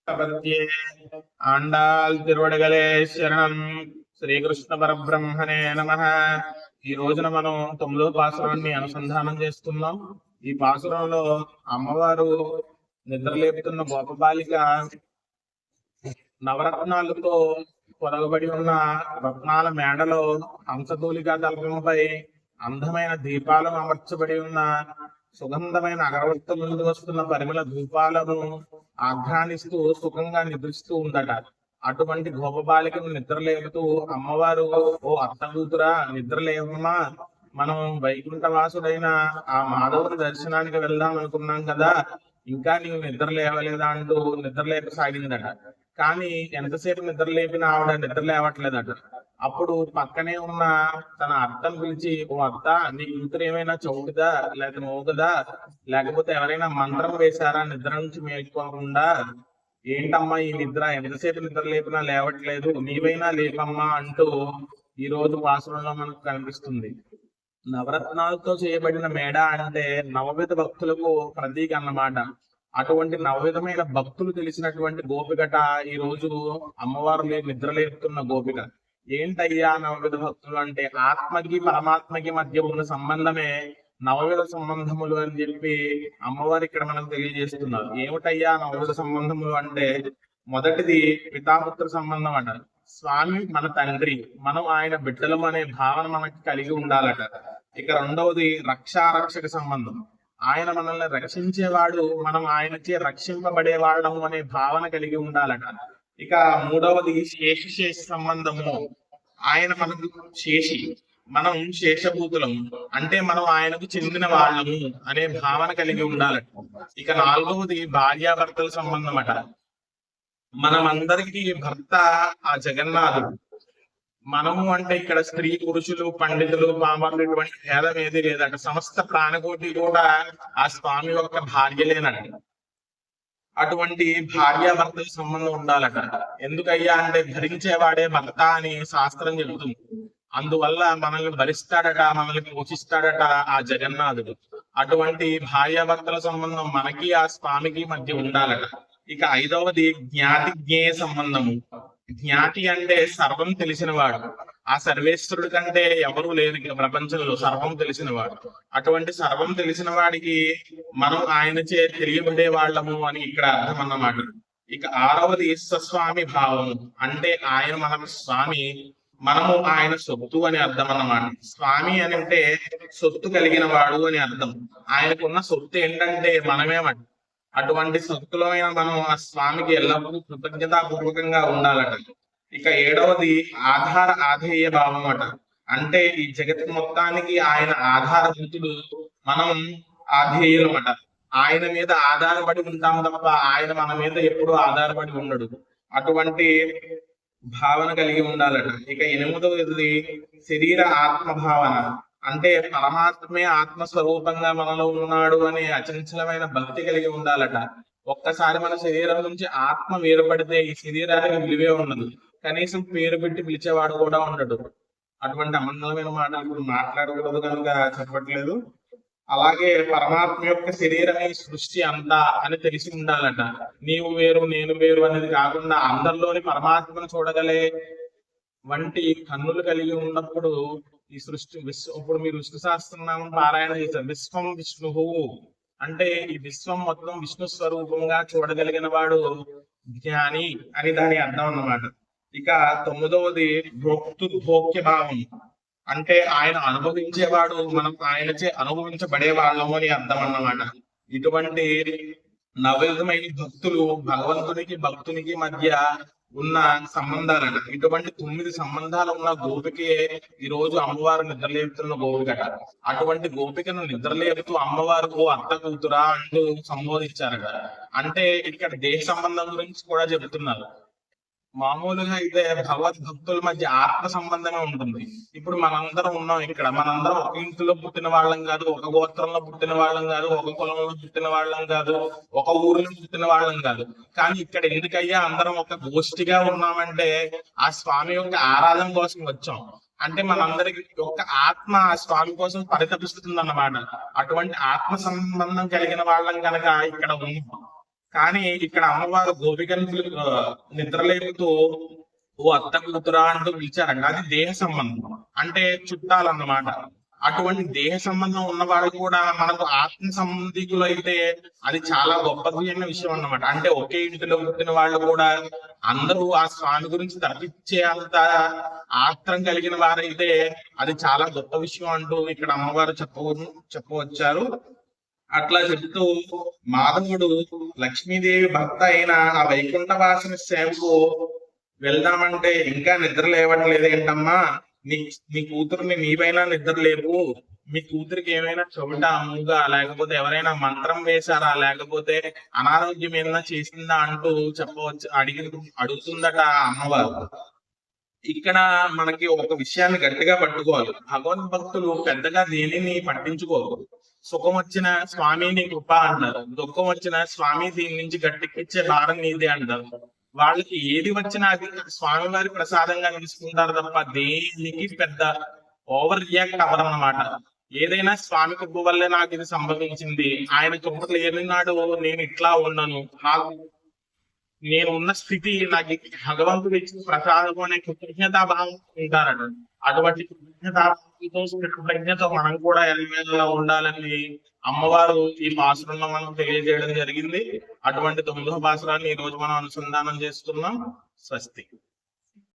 ప్రపద్యే ఆండాల్ తిరువడగలే శరణం. శ్రీకృష్ణ పరబ్రహ్మణే నమః. ఈ రోజున మనం 9వ పాసురాన్ని అనుసంధానం చేస్తున్నాం. ఈ పాసురంలో అమ్మవారు నిద్రలేపుతున్న గోపబాలిక నవరత్నాలతో పొదగబడి ఉన్న రత్నాల మేడలో హంసతూలికా తల్పంపై అందమైన దీపాలను అమర్చబడి ఉన్న సుగంధమైన అగరవత్తుల నుండి వస్తున్న పరిమళ ధూపాలను ఆఘ్రానిస్తూ సుఖంగా నిద్రిస్తూ ఉందట. అటువంటి గోపబాలికను నిద్రలేపుతూ అమ్మవారు, ఓ అత్త కూతురా నిద్రలేవమ్మా, మనం వైకుంఠవాసుడైన ఆ మాధవుని దర్శనానికి వెళ్దాం అనుకున్నాం కదా, ఇంకా నీవు నిద్ర లేవలేదా అంటూ నిద్రలేపసాగిందట. కానీ ఎంతసేపు నిద్రలేపినా ఆవిడ నిద్ర లేవట్లేదట. అప్పుడు పక్కనే ఉన్న తన అత్తను పిలిచి, ఓ అత్త, నీ కూతురు ఏమైనా చౌకదా లేక మోగదా, లేకపోతే ఎవరైనా మంత్రం వేశారా నిద్ర నుంచి మేల్కోకుండా? ఏంటమ్మా ఈ నిద్ర, ఎంతసేపు నిద్ర లేపినా లేవట్లేదు, నీవైనా లేపమ్మా అంటూ ఈ రోజు వాసనలో మనకు కనిపిస్తుంది. నవరత్నాలతో చేయబడిన మేడ అంటే నవవిధ భక్తులకు ప్రతీక అన్నమాట. అటువంటి నవవిధమైన భక్తులు తెలిసినటువంటి గోపికట ఈ రోజు అమ్మవారు నిద్రలేపుతున్న గోపిక. ఏంటయ్యా నవవిధ భక్తులు అంటే, ఆత్మకి పరమాత్మకి మధ్య ఉన్న సంబంధమే నవవిధ సంబంధములు అని చెప్పి అమ్మవారు ఇక్కడ మనకు తెలియజేస్తున్నారు. ఏమిటయ్యా నవవిధ సంబంధములు అంటే, మొదటిది పితాపుత్ర సంబంధం అట. స్వామి మన తండ్రి, మనం ఆయన బిడ్డలం అనే భావన మనకి కలిగి ఉండాలట. ఇక రెండవది రక్షారక్షక సంబంధం. ఆయన మనల్ని రక్షించేవాడు, మనం ఆయనచే రక్షింపబడే వాళ్ళము అనే భావన కలిగి ఉండాలట. ఇక మూడవది శేష సంబంధము. ఆయన మనకు శేషి, మనం శేషభూతులము, అంటే మనం ఆయనకు చెందిన వాళ్ళము అనే భావన కలిగి ఉండాలట. ఇక నాలుగవది భార్యాభర్తల సంబంధం అట. మనమందరికీ భర్త ఆ జగన్నాథుడు. మనము అంటే ఇక్కడ స్త్రీ పురుషులు పండితులు పామరులు ఇటువంటి భేదం ఏది లేదట. సమస్త ప్రాణకోటి కూడా ఆ స్వామి యొక్క భార్యలేనట. అటువంటి భార్యాభర్తల సంబంధం ఉండాలట. ఎందుకయ్యా అంటే భరించేవాడే భర్త అని శాస్త్రం చెబుతుంది. అందువల్ల మనల్ని భరిస్తాడట, మనల్ని పోషిస్తాడట ఆ జగన్నాథుడు. అటువంటి భార్యాభర్తల సంబంధం మనకి ఆ స్వామికి మధ్య ఉండాలట. ఇక ఐదవది జ్ఞాతి జ్ఞేయ సంబంధము. జ్ఞాతి అంటే సర్వం తెలిసినవాడు. ఆ సర్వేశ్వరుడి కంటే ఎవరు లేరు ప్రపంచంలో, సర్వం తెలిసినవాడు. అటువంటి సర్వం తెలిసిన వాడికి మనం ఆయనచే తెలియబడే వాళ్ళము అని ఇక్కడ అర్థం అన్నమాట. ఇక ఆరవది స్వస్వామి భావము. అంటే ఆయన మనకు స్వామి, మనము ఆయన సొత్తు అని అర్థం అన్నమాట. స్వామి అని అంటే సొత్తు కలిగిన వాడు అని అర్థం. ఆయనకున్న సొత్తు ఏంటంటే మనమేమంట. అటువంటి సొత్తులో మనం ఆ స్వామికి ఎల్లప్పుడూ కృతజ్ఞతాపూర్వకంగా ఉండాలట. ఇక ఏడవది ఆధార ఆధేయ భావం అట. అంటే ఈ జగత్ మొత్తానికి ఆయన ఆధారభూతుడు, మనం ఆధేయులం అట. ఆయన మీద ఆధారపడి ఉంటాం తప్ప ఆయన మన మీద ఎప్పుడూ ఆధారపడి ఉండడు. అటువంటి భావన కలిగి ఉండాలట. ఇక ఎనిమిదవది శరీర ఆత్మ భావన. అంటే పరమాత్మే ఆత్మస్వరూపంగా మనలో ఉన్నాడు అనే అచంచలమైన భక్తి కలిగి ఉండాలట. ఒక్కసారి మన శరీరం నుంచి ఆత్మ వేరుపడితే ఈ శరీరానికి విలువే ఉండదు. కనీసం పేరు పెట్టి పిలిచేవాడు కూడా ఉండడు. అటువంటి అమంగళమైన మాటలు ఇప్పుడు మాట్లాడకూడదు కనుక చెప్పట్లేదు. అలాగే పరమాత్మ యొక్క శరీరమే సృష్టి అంతా అని తెలిసి ఉండాలట. నీవు వేరు నేను వేరు అనేది కాకుండా అందరిలోని పరమాత్మను చూడగలే వంటి కన్నులు కలిగి ఉన్నప్పుడు ఈ సృష్టి ఇప్పుడు మీరు విష్ణు సహస్రనామం పారాయణ చేశారు. విశ్వం విష్ణువు అంటే ఈ విశ్వం మొత్తం విష్ణు స్వరూపంగా చూడగలిగిన వాడు జ్ఞాని అని దాని అర్థం అన్నమాట. ఇక తొమ్మిదవది భోక్తృభోక్య భావం. అంటే ఆయన అనుభవించేవాడు, మనం ఆయనచే అనుభవించబడే వాళ్ళము అని అర్థం అన్నమాట. ఇటువంటి నవవిధమైన భక్తులు భగవంతునికి భక్తునికి మధ్య ఉన్న సంబంధాలట. ఇటువంటి 9 సంబంధాలు ఉన్న గోపికే ఈ రోజు అమ్మవారు నిద్రలేపుతున్న గోపికట. అటువంటి గోపికను నిద్రలేపుతూ అమ్మవారు, ఓ అత్త కూతురా అంటూ సంబోధించారట. అంటే ఇక్కడ దేహ సంబంధం గురించి కూడా చెబుతున్నారు. మామూలుగా అయితే భగవద్భక్తుల మధ్య ఆత్మ సంబంధమే ఉంటుంది. ఇప్పుడు మనందరం ఉన్నాం ఇక్కడ, మనందరం ఒక ఇంట్లో పుట్టిన వాళ్ళం కాదు, ఒక గోత్రంలో పుట్టిన వాళ్ళం కాదు, ఒక కులంలో పుట్టిన వాళ్ళం కాదు, ఒక ఊరిలో పుట్టిన వాళ్ళం కాదు. కానీ ఇక్కడ ఎందుకయ్యా అందరం ఒక గోష్ఠిగా ఉన్నామంటే ఆ స్వామి యొక్క ఆరాధన కోసం వచ్చాం. అంటే మనందరికి ఒక ఆత్మ ఆ స్వామి కోసం పరితపిస్తుంది అన్నమాట. అటువంటి ఆత్మ సంబంధం కలిగిన వాళ్ళం కనుక ఇక్కడ ఉన్నాం. కానీ ఇక్కడ అమ్మవారు గోపికను నిద్రలేపుతూ ఓ అత్త కూతురా అంటూ పిలిచారంట. అది దేహ సంబంధం, అంటే చుట్టాలన్నమాట. అటువంటి దేహ సంబంధం ఉన్న వాళ్ళు కూడా మనకు ఆత్మ సంబంధికులు అయితే అది చాలా గొప్పదైన విషయం అన్నమాట. అంటే ఒకే ఇంటిలో పుట్టిన వాళ్ళు కూడా అందరూ ఆ స్వామి గురించి తర్కించే అంత ఆత్రం కలిగిన వారైతే అది చాలా గొప్ప విషయం అంటూ ఇక్కడ అమ్మవారు చెప్పవచ్చారు. అట్లా చెప్తూ మాధవుడు లక్ష్మీదేవి భర్త అయిన ఆ వైకుంఠవాసిని సేవకు వెళ్దామంటే ఇంకా నిద్ర లేవట్లేదు ఏంటమ్మా, నీ కూతురుని నీవైనా నిద్ర లేవు, మీ కూతురికి ఏమైనా చెవిట అమ్ముగా, లేకపోతే ఎవరైనా మంత్రం వేశారా, లేకపోతే అనారోగ్యం ఏమైనా చేసిందా అంటూ చెప్పవచ్చు అడుగుతుందట అమ్మవారు. ఇక్కడ మనకి ఒక విషయాన్ని గట్టిగా పట్టుకోవాలి. భగవద్భక్తులు పెద్దగా దేనిని పట్టించుకోరు. సుఖం వచ్చిన స్వామి నీ కృప అంటారు, దుఃఖం వచ్చిన స్వామి దీని నుంచి గట్టెక్కిచ్చే భారం నీదే అంటారు. వాళ్ళకి ఏది వచ్చినా అది స్వామి వారి ప్రసాదంగా తీసుకుంటారు తప్ప దేనికి పెద్ద ఓవర్ రియాక్ట్ అవ్వరు అన్నమాట. ఏదైనా స్వామి కృప వల్లే నాకు ఇది సంభవించింది, ఆయన కృప లేని నాడు నేను ఇట్లా ఉండను, నేను ఉన్న స్థితి నాకు భగవంతుడు ఇచ్చిన ప్రసాదం అనే కృతజ్ఞతాభావం ఉంటారట. అటువంటి కృతజ్ఞత మనం కూడా ఎల్లవేళలా ఉండాలని అమ్మవారు ఈ పాసురంలో మనం తెలియజేయడం జరిగింది. అటువంటి 9వ పాసురాన్ని ఈ రోజు మనం అనుసంధానం చేస్తున్నాం. స్వస్తి.